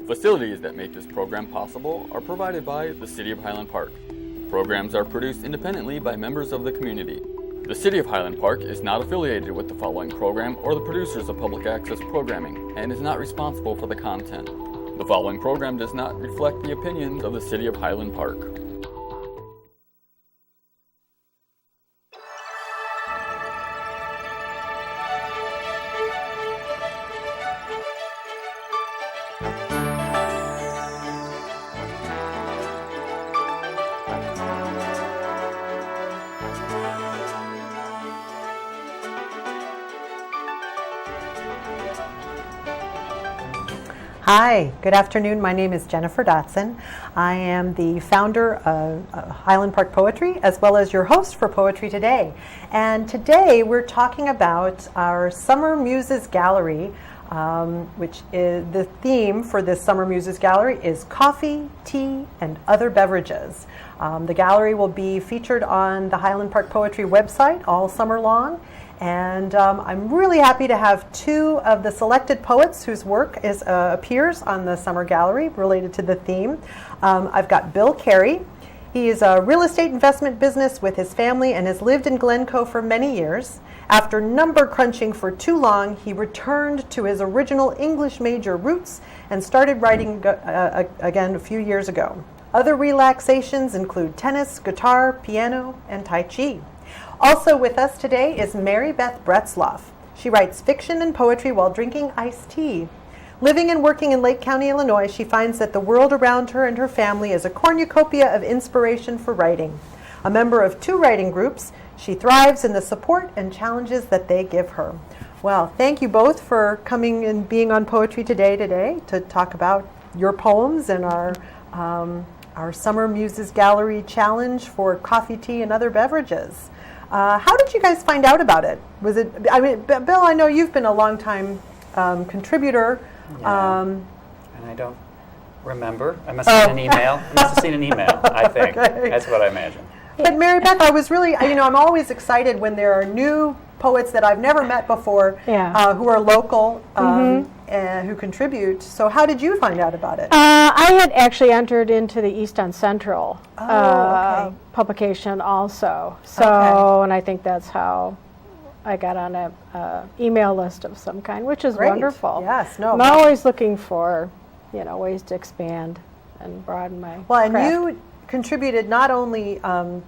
Facilities that make this program possible are provided by the City of Highland Park. Programs are produced independently by members of the community. The City of Highland Park is not affiliated with the following program or the producers of public access programming and is not responsible for the content. The following program does not reflect the opinions of the City of Highland Park. Hi, good afternoon. My name is Jennifer Dotson. I am the founder of Highland Park Poetry as well as your host for Poetry Today. And today we're talking about our Summer Muses Gallery, which is the theme for this Summer Muses Gallery is coffee, tea, and other beverages. The gallery will be featured on the Highland Park Poetry website all summer long. And I'm really happy to have two of the selected poets whose work appears on the Summer Gallery related to the theme. I've got Bill Carey. He is a real estate investment business with his family and has lived in Glencoe for many years. After number crunching for too long, he returned to his original English major roots and started writing again a few years ago. Other relaxations include tennis, guitar, piano, and Tai Chi. Also with us today is Mary Beth Bretzloff. She writes fiction and poetry while drinking iced tea. Living and working in Lake County, Illinois, she finds that the world around her and her family is a cornucopia of inspiration for writing. A member of two writing groups, she thrives in the support and challenges that they give her. Well, thank you both for coming and being on Poetry Today to talk about your poems and our Summer Muses Gallery challenge for coffee, tea, and other beverages. How did you guys find out about it? Was it? I mean, Bill, I know you've been a long-time contributor. Yeah. And I don't remember. I must have seen an email. I think. Okay. That's what I imagine. But Mary Beth, I was really, I'm always excited when there are new poets that I've never met before who are local and who contribute. So how did you find out about it? I had actually entered into the East End Central publication also. So, and I think that's how I got on a email list of some kind, which is wonderful. Yes, no. I'm always looking for, ways to expand and broaden my craft. And you contributed not only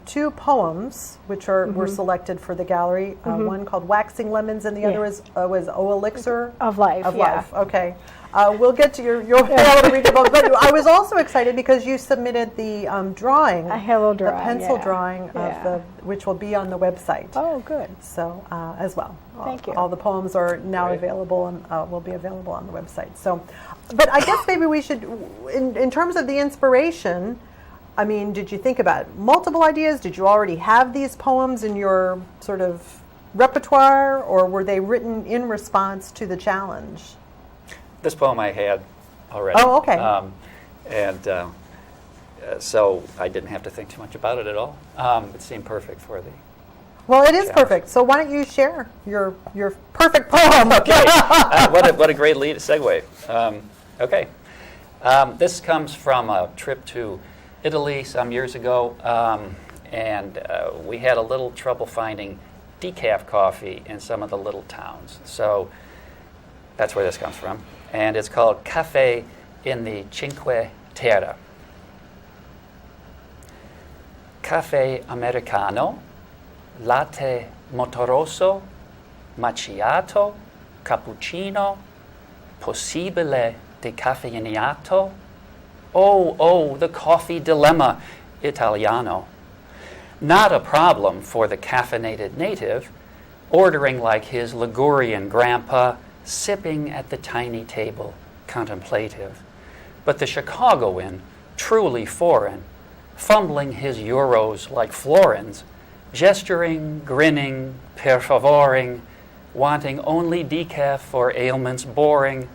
two poems, which were selected for the gallery, one called Waxing Lemons and the other was O Elixir of Life. Life. Okay. We'll get to you'll be able to read the book. But I was also excited because you submitted the drawing. I have a drawing. The pencil drawing of which will be on the website. Oh, good. So as well. Thank you. All the poems are now available and will be available on the website. So, but I guess maybe we should, in terms of the inspiration, I mean, did you think about multiple ideas? Did you already have these poems in your sort of repertoire, or were they written in response to the challenge? This poem I had already. Oh, okay. So I didn't have to think too much about it at all. It seemed perfect for the Well, it is perfect. So why don't you share your perfect poem? Okay. What a great segue. Okay. This comes from a trip to Italy some years ago, and we had a little trouble finding decaf coffee in some of the little towns. So that's where this comes from. And it's called Caffè in the Cinque Terre. Caffè americano, latte motoroso, macchiato, cappuccino, possibile decaffeinato. Oh, the coffee dilemma, Italiano. Not a problem for the caffeinated native, ordering like his Ligurian grandpa, sipping at the tiny table, contemplative. But the Chicagoan, truly foreign, fumbling his euros like florins, gesturing, grinning, per favoring, wanting only decaf for ailments boring,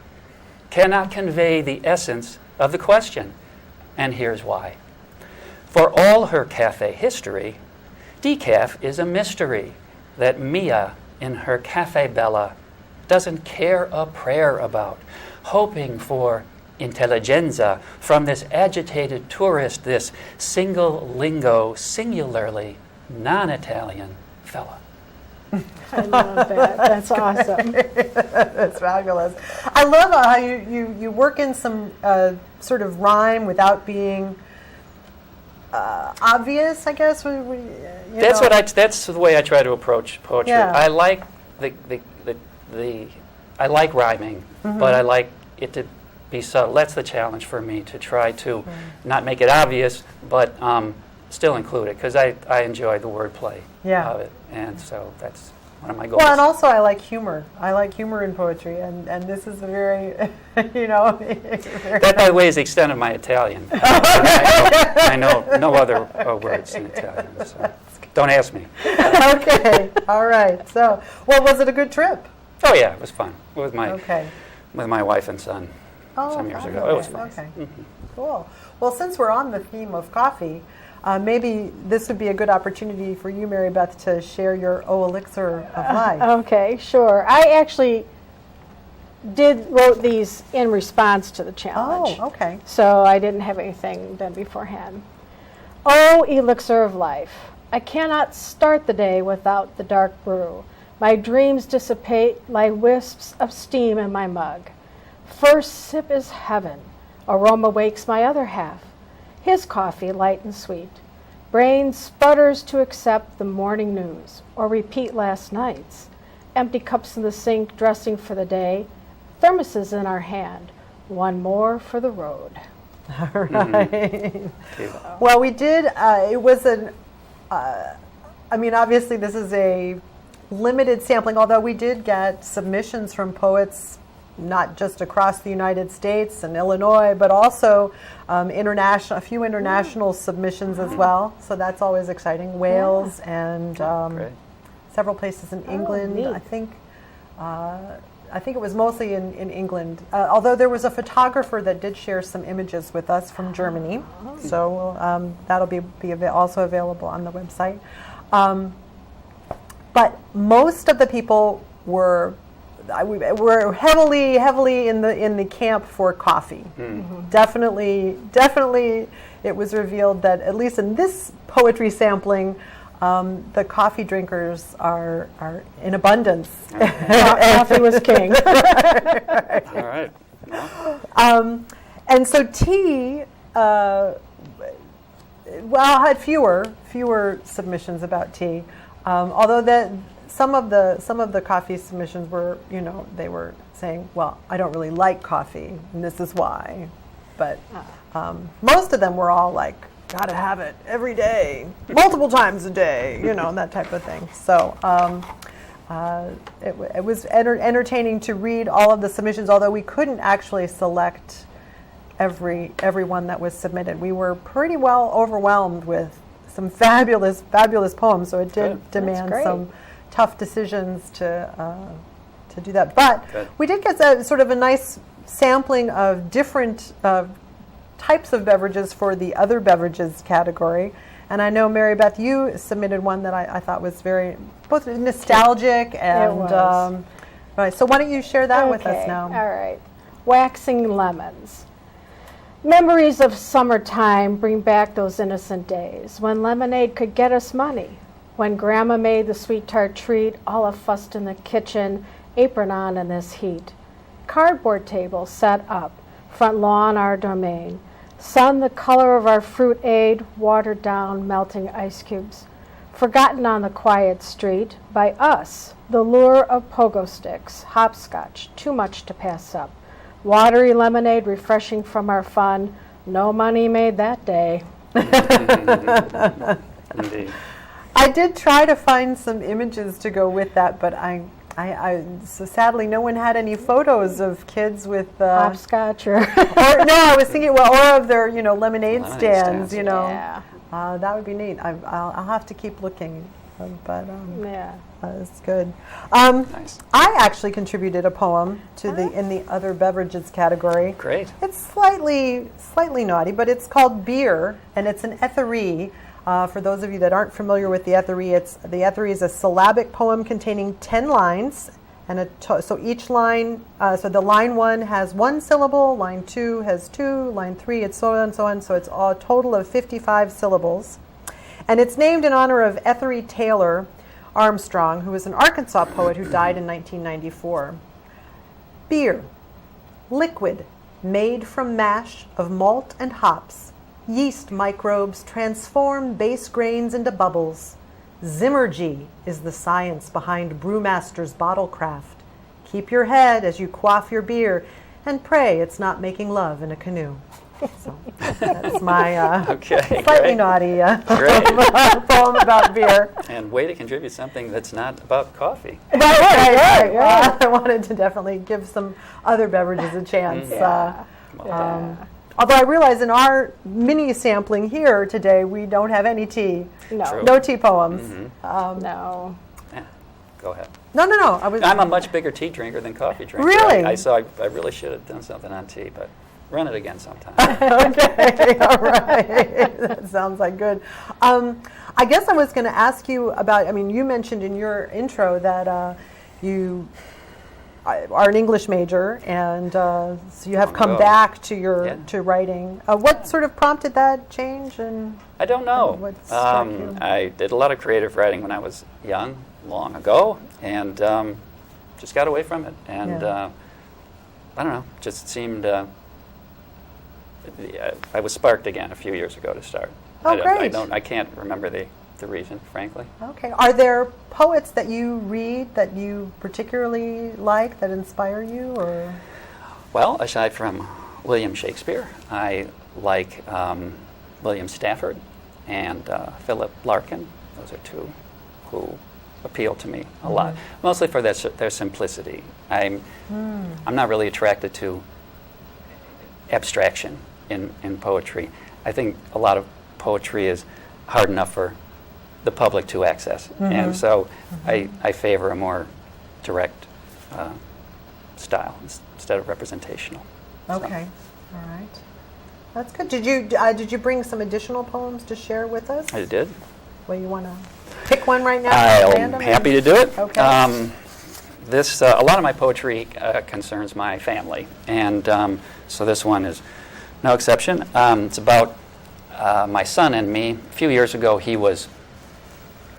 cannot convey the essence of the question, and here's why. For all her cafe history, decaf is a mystery that Mia, in her Cafe Bella, doesn't care a prayer about, hoping for intelligenza from this agitated tourist, this single lingo, singularly non-Italian fella. I love that. That's awesome. That's fabulous. I love how you work in some sort of rhyme without being obvious, I guess. That's the way I try to approach poetry. Yeah. I like I like rhyming, but I like it to be subtle. That's the challenge for me, to try to not make it obvious, but still include it, because I enjoy the wordplay of it, and so that's one of my goals. Well, and also I like humor. I like humor in poetry, and this is a very, That, by the way, is the extent of my Italian. I know no other words in Italian, so don't ask me. Okay, all right. So, well, was it a good trip? Oh yeah, it was fun with my wife and son some years ago. It was fun. Okay, cool. Well, since we're on the theme of coffee, maybe this would be a good opportunity for you, Mary Beth, to share your O Elixir of Life. Okay, sure. I actually wrote these in response to the challenge. Oh, okay. So I didn't have anything done beforehand. O Elixir of Life, I cannot start the day without the dark brew. My dreams dissipate like wisps of steam in my mug. First sip is heaven. Aroma wakes my other half. His coffee light and sweet. Brain sputters to accept the morning news or repeat last night's. Empty cups in the sink, dressing for the day. Thermoses in our hand. One more for the road. All right. Well, we did, it was obviously this is a limited sampling, although we did get submissions from poets not just across the United States and Illinois, but also a few international submissions as well. So that's always exciting. Wales and several places in England. Neat. I think it was mostly in England, although there was a photographer that did share some images with us from Germany. So that'll be also available on the website. But most of the people were heavily in the camp for coffee. Definitely, it was revealed that at least in this poetry sampling, the coffee drinkers are in abundance. Coffee was king. All right. And so tea, I had fewer submissions about tea, although some of the coffee submissions were, they were saying, well, I don't really like coffee, and this is why. But most of them were all like, gotta have it every day, multiple times a day, that type of thing. So it was entertaining to read all of the submissions, although we couldn't actually select every one that was submitted. We were pretty well overwhelmed with some fabulous poems, so it did demand some tough decisions to do that. But we did get sort of a nice sampling of different types of beverages for the other beverages category. And I know, Mary Beth, you submitted one that I thought was very both nostalgic and. It was. Right. So why don't you share that with us now? All right. Waxing lemons. Memories of summertime bring back those innocent days when lemonade could get us money. When Grandma made the sweet tart treat, all fussed in the kitchen, apron on in this heat. Cardboard table set up, front lawn our domain. Sun the color of our fruit aid, watered down, melting ice cubes. Forgotten on the quiet street, by us, the lure of pogo sticks, hopscotch, too much to pass up. Watery lemonade refreshing from our fun, no money made that day. Indeed. I did try to find some images to go with that, but so sadly no one had any photos of kids with Hopscotch or no, I was thinking or of their lemonade stands. Yeah. That would be neat. I'll have to keep looking, but Yeah. That's good. Nice. I actually contributed a poem to in the other beverages category. Great. It's slightly naughty, but it's called Beer, and it's an ethery. For those of you that aren't familiar with the ethery, the ethery is a syllabic poem containing 10 lines, And so each line, so the line 1 has 1 syllable, line 2 has 2, line 3 it's so on and so on. So it's a total of 55 syllables. And it's named in honor of Ethery Taylor Armstrong, who was an Arkansas poet who died in 1994. Beer, liquid, made from mash of malt and hops. Yeast microbes transform base grains into bubbles. Zymurgy is the science behind brewmaster's bottle craft. Keep your head as you quaff your beer and pray it's not making love in a canoe. So that's my Okay, slightly great. naughty Great. poem about beer. And way to contribute something that's not about coffee. Right. Well, I wanted to definitely give some other beverages a chance. Although I realize in our mini sampling here today, we don't have any tea. No. True. No tea poems. No. Yeah, go ahead. No. I'm a much bigger tea drinker than coffee drinker. Really? So I really should have done something on tea, but run it again sometime. Okay, all right. That sounds like good. I guess I was going to ask you about, I mean, you mentioned in your intro that you are an English major, and so you have come back to your to writing. What sort of prompted that change? And I don't know. what struck you? I did a lot of creative writing when I was young, long ago, and just got away from it. And I don't know, just seemed I was sparked again a few years ago to start. Oh, great. I can't remember the reason, frankly. Okay. Are there poets that you read that you particularly like, that inspire you, or? Well, aside from William Shakespeare, I like William Stafford and Philip Larkin. Those are two who appeal to me a lot, mostly for their simplicity. I'm not really attracted to abstraction in poetry. I think a lot of poetry is hard enough for the public to access, and so I favor a more direct style instead of representational. Okay, all right, that's good. Did you bring some additional poems to share with us? I did. Well, you want to pick one right now? I'm random? happy to do it. Okay. A lot of my poetry concerns my family, and so this one is no exception. It's about my son and me. A few years ago, he was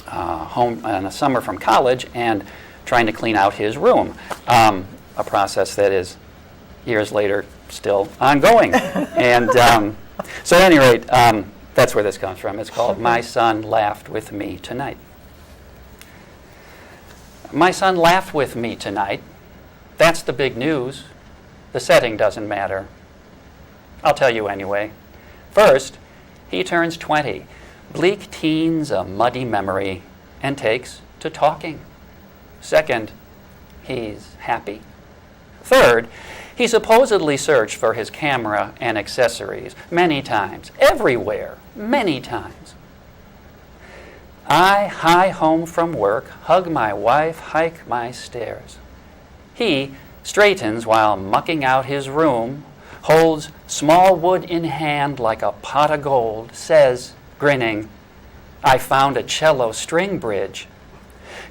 home in the summer from college and trying to clean out his room, a process that is years later still ongoing. And so at any rate, that's where this comes from. It's called My Son Laughed With Me Tonight. My son laughed with me tonight. That's the big news. The setting doesn't matter. I'll tell you anyway. First, he turns 20. Bleak teens a muddy memory and takes to talking. Second, he's happy. Third, he supposedly searched for his camera and accessories many times, everywhere, many times. I hie home from work, hug my wife, hike my stairs. He straightens while mucking out his room, holds small wood in hand like a pot of gold, says, grinning, I found a cello string bridge.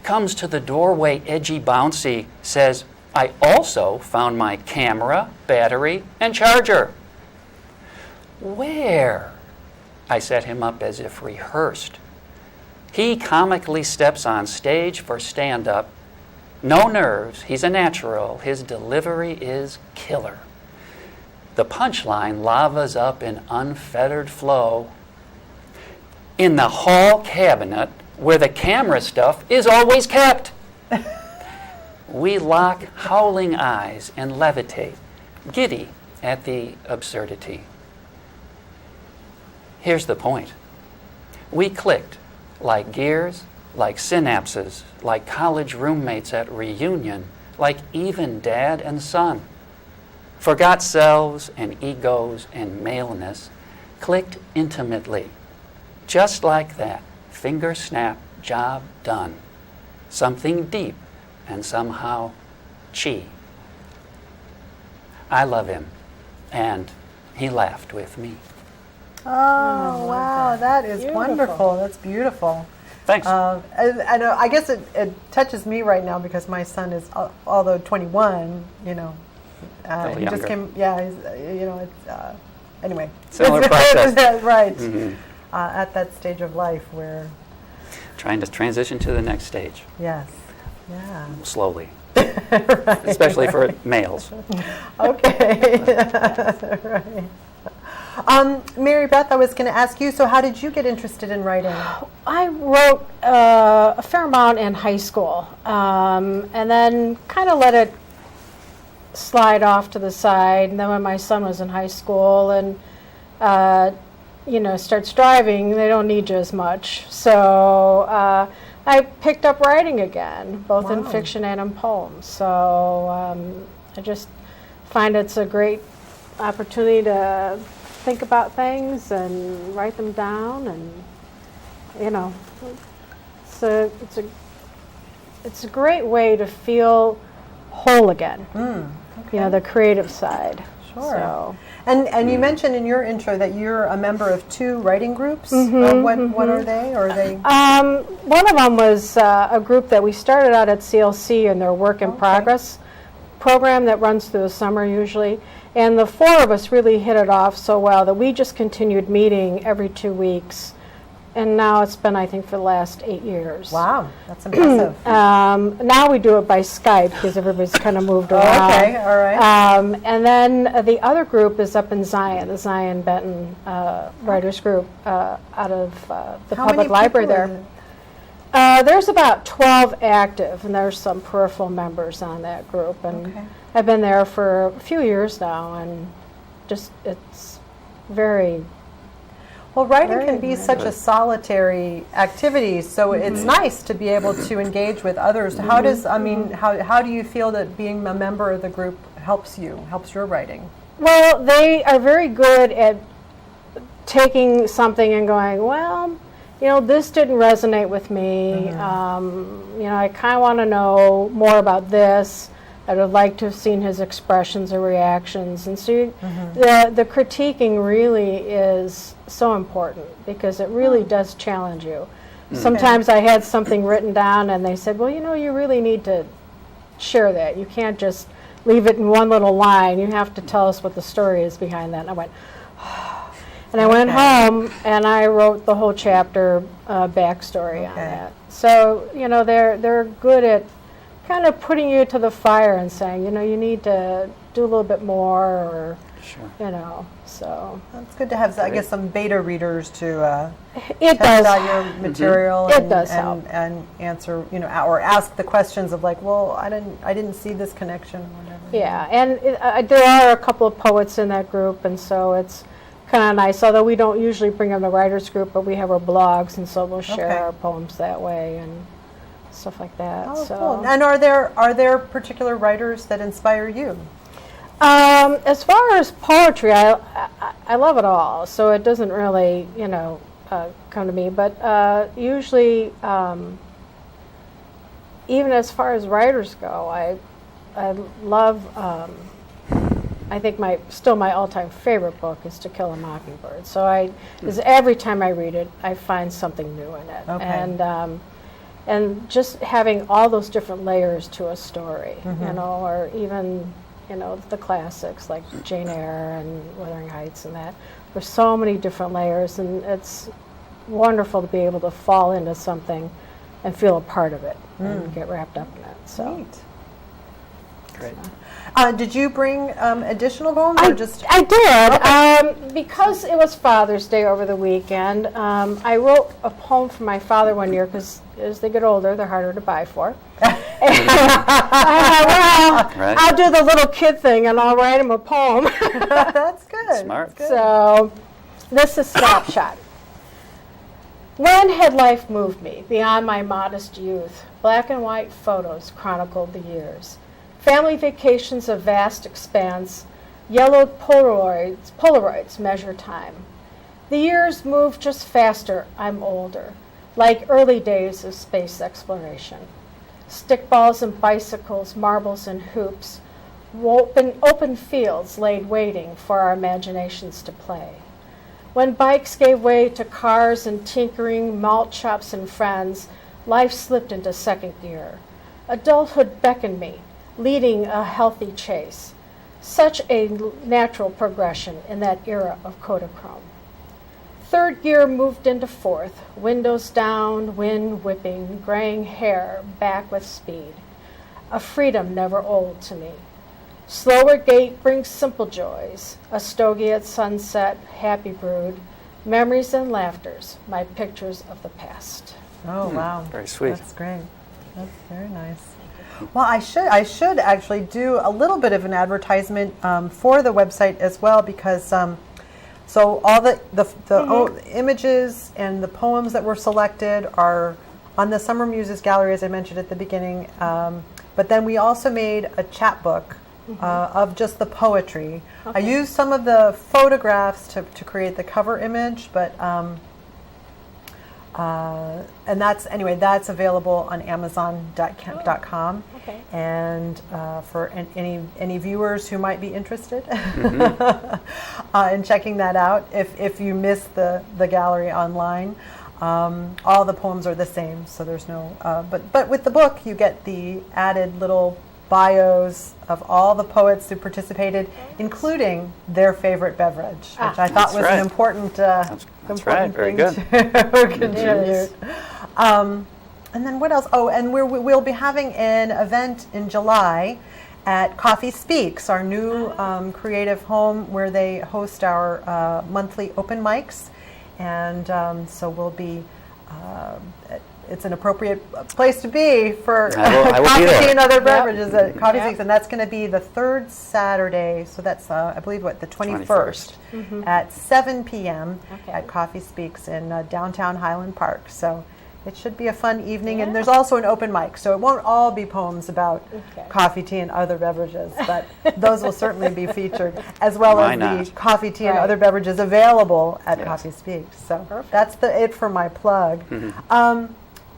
Comes to the doorway edgy bouncy, says, I also found my camera, battery, and charger. Where? I set him up as if rehearsed. He comically steps on stage for stand-up. No nerves, he's a natural. His delivery is killer. The punchline lavas up in unfettered flow. In the hall cabinet, where the camera stuff is always kept. We lock howling eyes and levitate, giddy at the absurdity. Here's the point. We clicked like gears, like synapses, like college roommates at reunion, like even dad and son. Forgot selves and egos and maleness, clicked intimately. Just like that, finger snap, job done. Something deep and somehow chi. I love him, and he laughed with me. Oh, wow, that is Beautiful. wonderful. That's beautiful. Thanks. And I guess it touches me right now because my son is, although 21, he just came. Yeah, he's, it's anyway. Similar process. Right. At that stage of life where. Trying to transition to the next stage. Yes. Yeah. Slowly. Especially for males. Okay. Right. Mary Beth, I was going to ask you, so how did you get interested in writing? I wrote a fair amount in high school, and then kind of let it slide off to the side. And then when my son was in high school and, starts driving, they don't need you as much. So I picked up writing again, both in fiction and in poems. So I just find it's a great opportunity to think about things and write them down, and it's a great way to feel whole again. Okay. The creative side. Sure. So. And you mentioned in your intro that you're a member of 2 writing groups. What are they? Or are they? One of them was a group that we started out at CLC in their work in progress program that runs through the summer usually. And the 4 of us really hit it off so well that we just continued meeting every 2 weeks. And now it's been, I think, for the last 8 years. Wow, that's impressive. Now we do it by Skype because everybody's kind of moved around. Okay, all right. And then the other group is up in Zion, the Zion Benton Writers Group out of the How public many library people there. are There's about 12 active, and there's some peripheral members on that group. And Okay. I've been there for a few years now, and just it's very. Well, writing Very can be such a solitary activity, so it's nice to be able to engage with others. How do you feel that being a member of the group helps your writing? Well, they are very good at taking something and going, well, this didn't resonate with me. I kind of want to know more about this. I would like to have seen his expressions or reactions. And so the critiquing really is so important because it really does challenge you. Sometimes I had something written down and they said, well, you really need to share that. You can't just leave it in one little line. You have to tell us what the story is behind that. And I went, and I went home and I wrote the whole chapter backstory on that. So, they're good at kind of putting you to the fire and saying, you need to do a little bit more, or, so. It's good to have, I guess, some beta readers to It test does. out your material It does help. and answer, or ask the questions of like, well, I didn't see this connection or whatever. Yeah, and there are a couple of poets in that group, and so it's kind of nice, although we don't usually bring in the writers group, but we have our blogs, and so we'll share our poems that way and stuff like that. Oh, so. cool. And are there particular writers that inspire you? As far as poetry, I love it all, so it doesn't really, come to me. But usually, even as far as writers go, I love. I think my all-time favorite book is To Kill a Mockingbird. So because every time I read it, I find something new in it, and just having all those different layers to a story, or even. The classics like Jane Eyre and Wuthering Heights and that. There's so many different layers, and it's wonderful to be able to fall into something and feel a part of it and get wrapped up in it. So. Neat. Great. Did you bring additional poems? I did. Because it was Father's Day over the weekend, I wrote a poem for my father one year because as they get older, they're harder to buy for. I'll do the little kid thing and I'll write him a poem. That's good. Smart. That's good. So this is Snapshot. When had life moved me beyond my modest youth? Black and white photos chronicled the years. Family vacations of vast expanse, yellowed Polaroids measure time. The years move just faster, I'm older, like early days of space exploration. Stickballs and bicycles, marbles and hoops, open fields laid waiting for our imaginations to play. When bikes gave way to cars and tinkering, malt shops and friends, life slipped into second gear. Adulthood beckoned me, leading a healthy chase. Such a natural progression in that era of Kodachrome. Third gear moved into fourth, windows down, wind whipping, graying hair, back with speed. A freedom never old to me. Slower gait brings simple joys, a stogie at sunset, happy brood, memories and laughters, my pictures of the past. Oh, wow. Very sweet. That's great. That's very nice. Well, I should actually do a little bit of an advertisement for the website as well, because so all the images and the poems that were selected are on the Summer Muses Gallery, as I mentioned at the beginning. But then we also made a chapbook of just the poetry. I used some of the photographs to create the cover image, but and that's available on Amazon.com. Okay. And for any viewers who might be interested in checking that out, if you missed the gallery online, all the poems are the same, so there's no. But with the book, you get the added little bios of all the poets who participated, including their favorite beverage, which I thought was an important, That's right. Very thing good. to contribute. And then what else? Oh, and we'll be having an event in July at Coffee Speaks, our new creative home where they host our monthly open mics. And so we'll be, it's an appropriate place to be for I will coffee be there. and other beverages at Coffee Speaks. And that's going to be the third Saturday, so that's, I believe, the 21st at 7 p.m. at Coffee Speaks in downtown Highland Park. So it should be a fun evening. And there's also an open mic, so it won't all be poems about coffee, tea, and other beverages, but those will certainly be featured, as well Why as not? the coffee, tea, and other beverages available at Coffee Speaks. So that's it for my plug.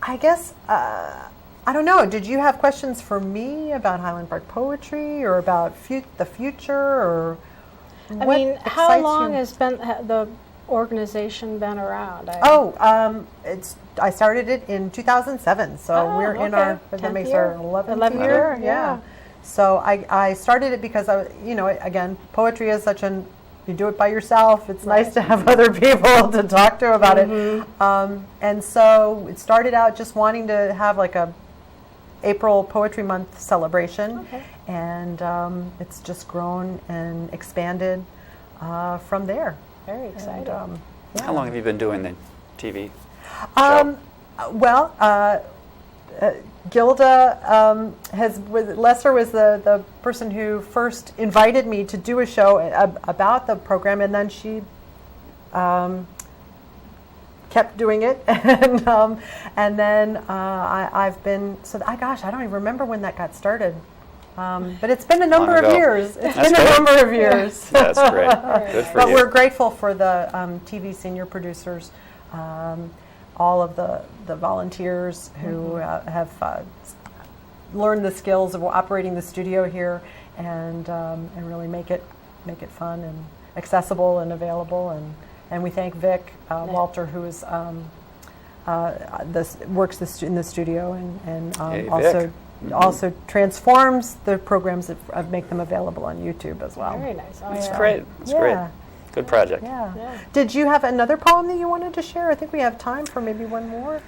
I guess, I don't know, did you have questions for me about Highland Park poetry or about the future? Or I what mean, how excites long you? has the organization been around? I started it in 2007, so we're in our, that 10th makes year. our 11th 11th year. year, Yeah. yeah. So I started it because again, poetry is such you do it by yourself. It's nice to have other people to talk to about it. And so it started out just wanting to have like a April Poetry Month celebration. And it's just grown and expanded from there. Very exciting. And, How long have you been doing the TV Um, show? well, Gilda Lester was the person who first invited me to do a show about the program, and then she kept doing it, and then I've been I don't even remember when that got started. But it's been a number of ago. years. That's A great. number of years. That's great. Good for But you. we're grateful for the TV senior producers, all of the volunteers who have learned the skills of operating the studio here, and really make it fun and accessible and available. And we thank Vic Walter, who is works in the studio and Hey, also. Vic. Also transforms the programs that make them available on YouTube as well. Very nice. That's great. It's great. Good project. Yeah. Did you have another poem that you wanted to share? I think we have time for maybe one more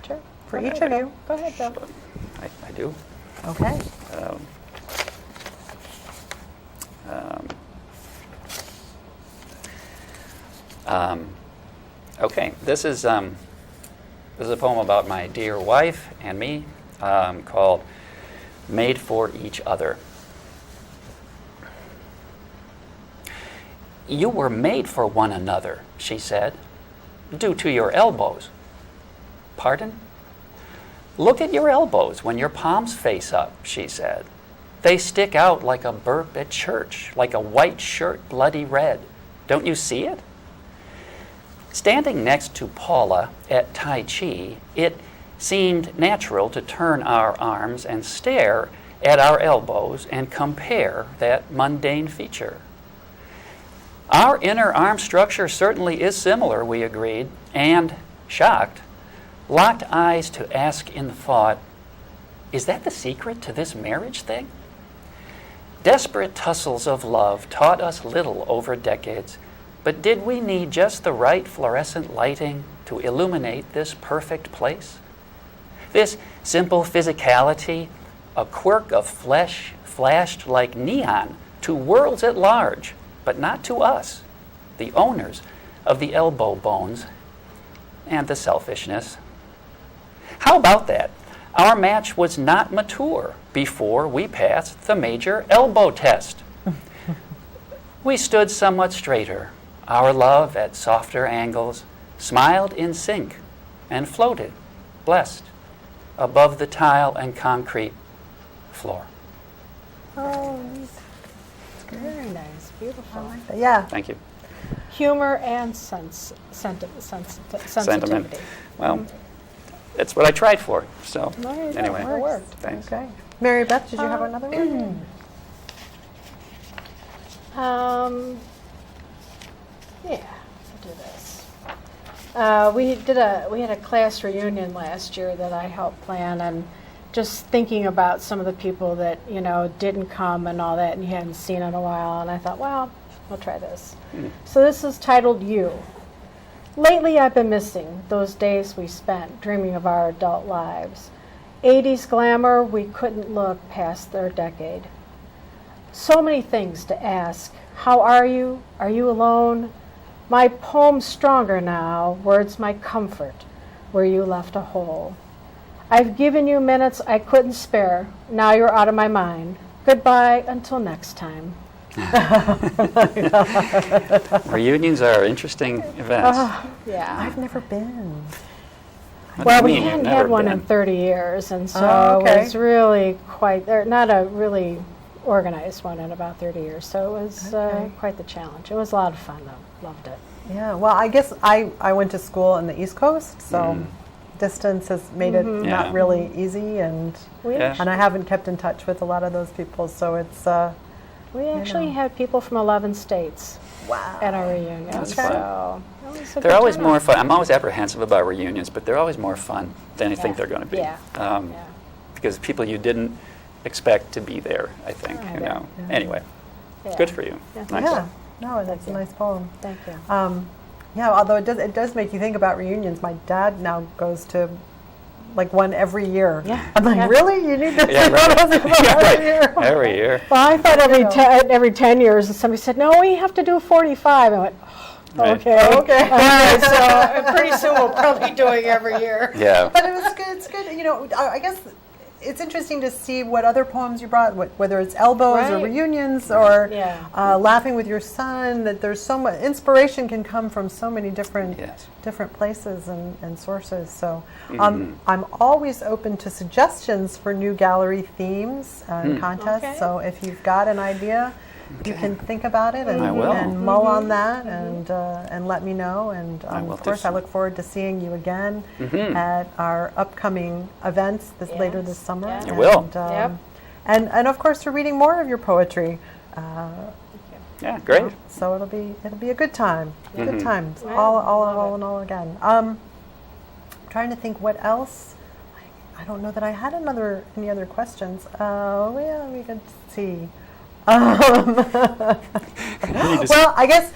for each of you. Go ahead, Bill. I do. Okay. Okay, this is a poem about my dear wife and me, called "Made for Each Other." "You were made for one another," she said, "due to your elbows." "Pardon?" "Look at your elbows when your palms face up," she said. "They stick out like a burp at church, like a white shirt bloody red. Don't you see it?" Standing next to Paula at Tai Chi, it seemed natural to turn our arms and stare at our elbows and compare that mundane feature. Our inner arm structure certainly is similar, we agreed, and, shocked, locked eyes to ask in thought, is that the secret to this marriage thing? Desperate tussles of love taught us little over decades, but did we need just the right fluorescent lighting to illuminate this perfect place? This simple physicality, a quirk of flesh, flashed like neon to worlds at large, but not to us, the owners of the elbow bones and the selfishness. How about that? Our match was not mature before we passed the major elbow test. We stood somewhat straighter, our love at softer angles, smiled in sync, and floated, blessed, above the tile and concrete floor. Oh, very nice, beautiful. Yeah. Thank you. Humor and sensitivity. Well, that's what I tried for. So, There you go. anyway, It worked. thanks. Okay. Mary Beth, did you have another one? Yeah, I'll do this. We had a class reunion last year that I helped plan, and just thinking about some of the people that didn't come and all that, and you hadn't seen in a while, and I thought, well, we'll try this. So this is titled "You." Lately, I've been missing those days we spent dreaming of our adult lives. 80s glamour, we couldn't look past their decade. So many things to ask. How are you? Are you alone? My poem's stronger now, words my comfort, where you left a hole. I've given you minutes I couldn't spare. Now you're out of my mind. Goodbye until next time. Reunions are interesting events. Yeah. I've never been. What do Well, you we mean you've hadn't never had one been? in 30 years, and so Oh, okay. it was really not a really organized one in about 30 years. So it was Okay. quite the challenge. It was a lot of fun, though. Loved it. Yeah, well, I guess I went to school on the East Coast, so distance has made it Yeah. not really easy, and Yeah. I haven't kept in touch with a lot of those people, so it's We actually had people from 11 states wow. at our reunion. That's so fun. it was a They're good always turnout. more fun. I'm always apprehensive about reunions, but they're always more fun than I think Yeah. they're going to be. Yeah. Yeah. Because people you didn't expect to be there, I think. I You bet. know. Anyway, Yeah. good for you. Yeah. Nice. Yeah, no, that's a you. nice poem. Thank you. Yeah, although it does make you think about reunions. My dad now goes to like one every year. Yeah. I'm like, Yeah. really? You need to Yeah, do right. one every Yeah, year? right. Every year. Well, I thought You know. every 10 years, and somebody said, no, we have to do 45. I went, Right. okay. Okay. So pretty soon we'll probably be doing every year. Yeah. But it was good. It's good. You know, I guess it's interesting to see what other poems you brought, whether it's elbows or Right. reunions or Yeah. laughing with your son. That there's so much inspiration can come from so many different Yes. different places and sources. So I'm always open to suggestions for new gallery themes and contests. Okay. So if you've got an idea, you can think about it and, I will. and mull on that and let me know. And will of do course, I so. look forward to seeing you again at our upcoming events later this summer. Yes. You will. And, and of course, to reading more of your poetry. Yeah, great. So it'll be a good time. Good times. Yeah, All in all again. Trying to think what else. I don't know that I had any other questions. Yeah, we could see. Well, I guess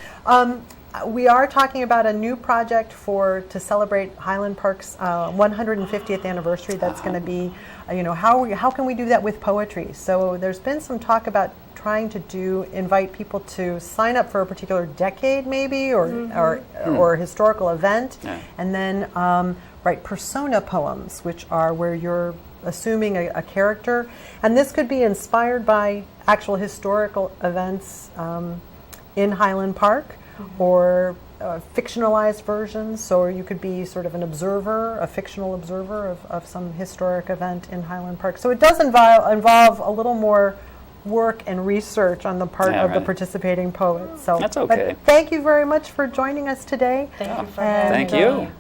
we are talking about a new project to celebrate Highland Park's 150th anniversary. That's going to be, how can we do that with poetry? So there's been some talk about trying to invite people to sign up for a particular decade, maybe, or historical event, and then write persona poems, which are where you're assuming a character, and this could be inspired by actual historical events in Highland Park, or fictionalized versions. So you could be sort of a fictional observer of some historic event in Highland Park. So it does involve a little more work and research on the part of the right. participating poets. So That's okay. But thank you very much for joining us today. Thank you for And, Thank you.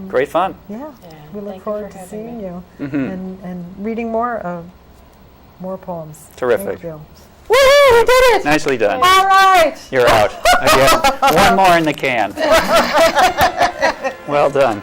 Great fun. Yeah, we thank look you forward for to having seeing me. you and reading more poems. Terrific. Thank you. Woohoo! we did it! Nicely done. All right. You're out. Again, one more in the can. Well done.